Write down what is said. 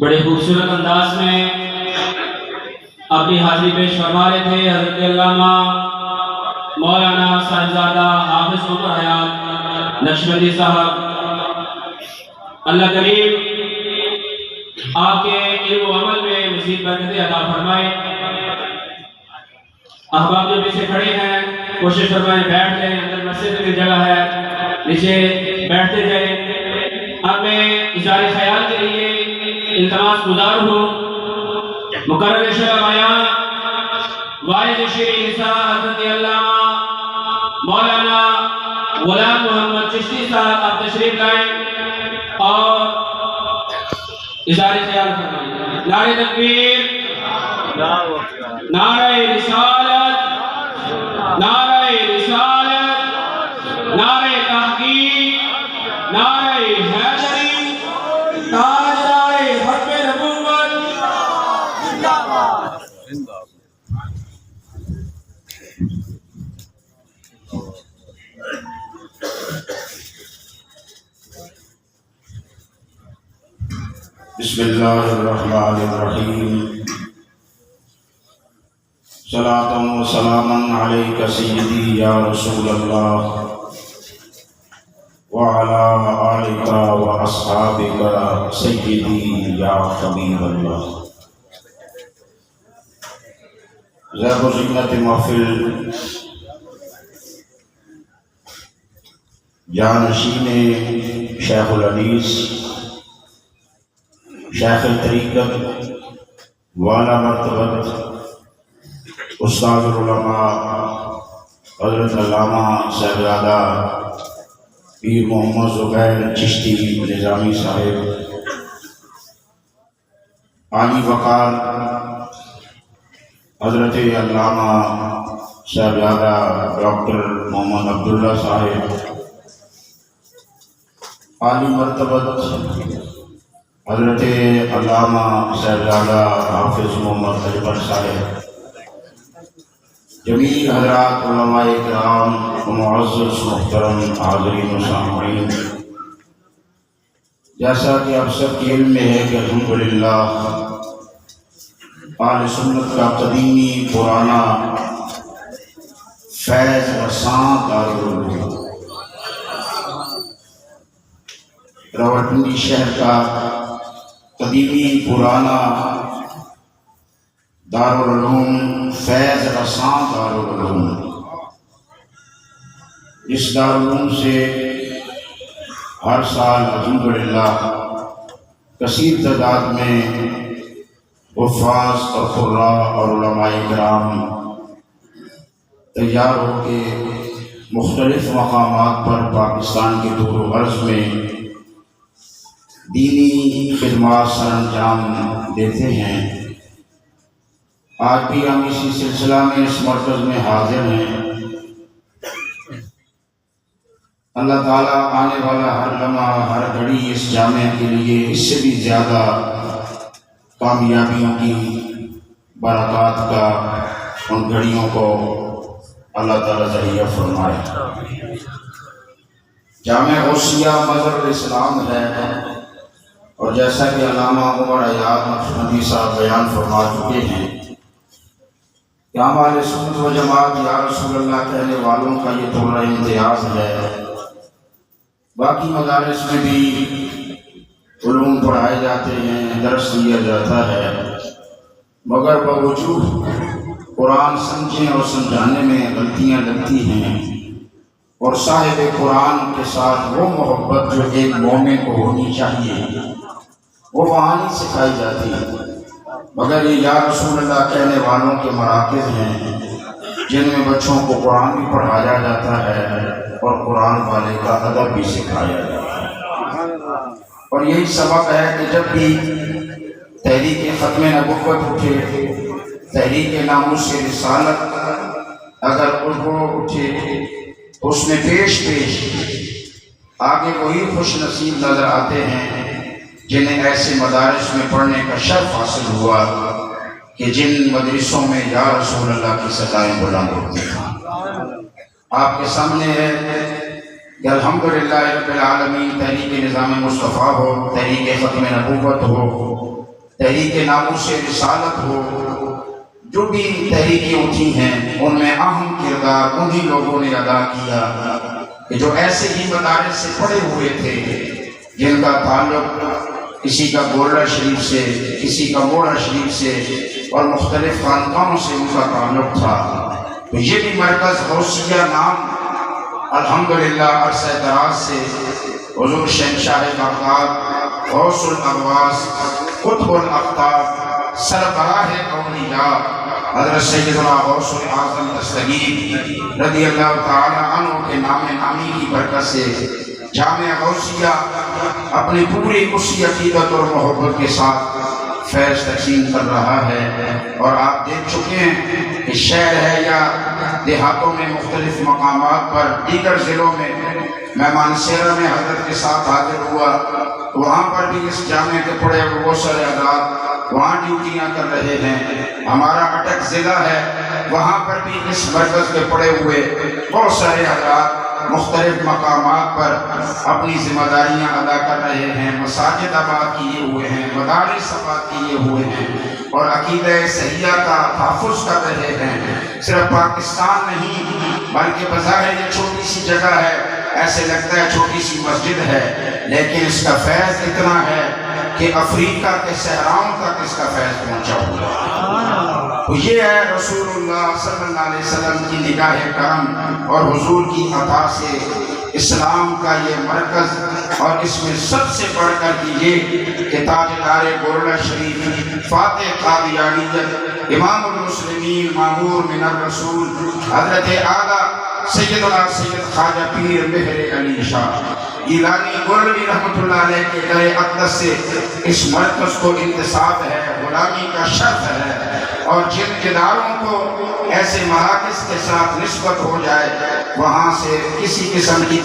بڑے خوبصورت انداز میں اپنی حاضری پیش فرما رہے تھے حضرت علامہ مولانا صاحبزادہ حافظ عمر حیات نقشبندی صاحب۔ اللہ کریم آپ کے علم و عمل میں مزید برکتیں عطا فرمائے۔ احباب جو پیچھے کھڑے ہیں کوشش فرمائیں بیٹھ جائیں، اندر مسجد میں جگہ ہے، نیچے بیٹھتے جائیں۔ اب میں اظہار خیال کے لیے التماس گزار ہوں مقرر شرح بیان والد شیرین نساء حضرت علامہ مولانا غلام محمد چشتی صاحب آپ تشریف لائیں اور اظہار خیال فرمائیں۔ نعرہ تکبیر، نعرہ رسالت، نعرہ رسالت، نعرہ تحقیق، نعرہ حیدری، تاجدار ختم نبوت۔ بسم اللہ الرحمن الرحیم، صلاۃ و سلام علیک سیدی یا رسول اللہ وعلی آلک و اصحابک سیدی یا حبیب اللہ۔ زیب و زینت محفل جانشین شیخ الحدیث، شیخ طریقت، والا مرتبت، استاد العلماء حضرت علامہ صاحبزادہ پیر محمد زبیر چشتی نظامی صاحب، عالی وقار حضرت علامہ صاحبزادہ ڈاکٹر محمد عبداللہ صاحب، عالی مرتبت حضرت علامہ صاحبزادہ حافظ محمد اجمل صاحب، جمیع حضرات علماء کرام و معزز محترم حاضرین و سامعین، جیسا کہ آپ سب کے علم میں ہے کہ الحمدللہ اہل سنت کا قدیمی پرانا فیض رساں دارالعلوم راولپنڈی شہر کا قدیمی پرانا دارالعلوم فیض رساں دارالعلوم، اس دارالعلوم سے ہر سال الحمدللہ کثیر تعداد میں حفاظ اور قراء اور علماء کرام تیار ہو کے مختلف مقامات پر پاکستان کے دور و عرض میں دینی خدمات سر انجام دیتے ہیں۔ آج بھی ہم اسی سلسلہ میں اس مرکز میں حاضر ہیں۔ اللہ تعالیٰ آنے والا ہر لمحہ ہر گھڑی اس جامعہ کے لیے اس سے بھی زیادہ کامیابیوں کی برکات کا ان گھڑیوں کو اللہ تعالیٰ ذریعہ فرمائے۔ جامعہ غوثیہ مظہر الاسلام ہے، اور جیسا کہ علامہ عمر حیات نقشبندی صاحب بیان فرما چکے ہیں کہ ہمارے سنت و جماعت یا رسول اللہ کہنے والوں کا یہ تھوڑا امتیاز ہے۔ باقی مدارس میں بھی علوم پڑھائے جاتے ہیں، درس دیا جاتا ہے، مگر باوجود قرآن سمجھنے اور سمجھانے میں غلطیاں لگتی ہیں، اور صاحب قرآن کے ساتھ وہ محبت جو ایک مومن کو ہونی چاہیے وہ وہاں نہیں سکھائی جاتی، مگر یہ یا رسول اللہ کہنے والوں کے مراکز ہیں جن میں بچوں کو قرآن بھی پڑھایا جاتا ہے اور قرآن والے کا ادب بھی سکھایا جاتا ہے۔ اور یہی سبق ہے کہ جب بھی تحریک ختم نبوت اٹھے، تحریک ناموس رسالت اگر اٹھے تو اس میں پیش آگے وہی خوش نصیب نظر آتے ہیں جنہیں ایسے مدارس میں پڑھنے کا شرف حاصل ہوا کہ جن مدرسوں میں یا رسول اللہ کی صدائیں بلند ہوتی ہیں۔ آپ کے سامنے ہے کہ الحمدللہ رب العالمین تحریک نظام مصطفیٰ ہو، تحریک ختم نبوت ہو، تحریک ناموس رسالت ہو، جو بھی تحریکیں اٹھی ہیں ان میں اہم کردار انہی لوگوں نے ادا کیا کہ جو ایسے ہی مدارس سے پڑھے ہوئے تھے، جن کا تعلق کسی کا گولڑا شریف سے، کسی کا موڑا شریف سے اور مختلف خاندانوں سے ان کا تعلق تھا۔ تو یہ بھی مرکز غوثیہ نام الحمدللہ عرصہ دراز سے حضور شہنشاہ بغداد، غوث الاغواث، قطب الاقطاب، سربراہ اولیاء حضرت سیدنا غوث الاعظم دستگیر رضی اللہ تعالی عنہ کے نام نامی کی برکت سے جامعہ غوثیہ اپنی پوری اسی عقیدت اور محبت کے ساتھ فیض تقسیم کر رہا ہے۔ اور آپ دیکھ چکے ہیں کہ شہر ہے یا دیہاتوں میں مختلف مقامات پر، دیگر ضلعوں میں مہمان سیرہ میں حضرت کے ساتھ حاضر ہوا، وہاں پر بھی اس جامعہ کے پڑھے ہوئے بہت سارے حضرات وہاں ڈیوٹیاں کر رہے ہیں۔ ہمارا اٹک ضلع ہے، وہاں پر بھی اس مرکز کے پڑھے ہوئے بہت سارے حضرات مختلف مقامات پر اپنی ذمہ داریاں ادا کر رہے ہیں، مساجد آباد کیے ہوئے ہیں، مدارس آباد کیے ہوئے ہیں اور عقیدہ صحیحہ کا تحفظ کر رہے ہیں۔ صرف پاکستان نہیں بلکہ بظاہر یہ چھوٹی سی جگہ ہے، ایسے لگتا ہے چھوٹی سی مسجد ہے، لیکن اس کا فیض اتنا ہے کہ افریقہ کے صحراؤں تک اس کا فیض پہنچا ہوا۔ تو یہ ہے رسول اللہ صلی اللہ علیہ وسلم کی نگاہ کرم اور حضور کی عطا سے اسلام کا یہ مرکز، اور اس میں سب سے بڑھ کر یہ کہ تاجدار گولڑا شریف، فاتح قادیانیت، امام المسلمین، مامور من الرسول حضرت اعلیٰ سیدنا سید خواجہ پیر مہر علی شاہ گیلانی گولڑوی رحمۃ اللہ علیہ کے در اقدس سے اس مرکز کو انتصاب ہے، غلامی کا شرف ہے، اور جن اداروں کو ایسے مراکز کے ساتھ نسبت ہو جائے وہاں سے کسی قسم کی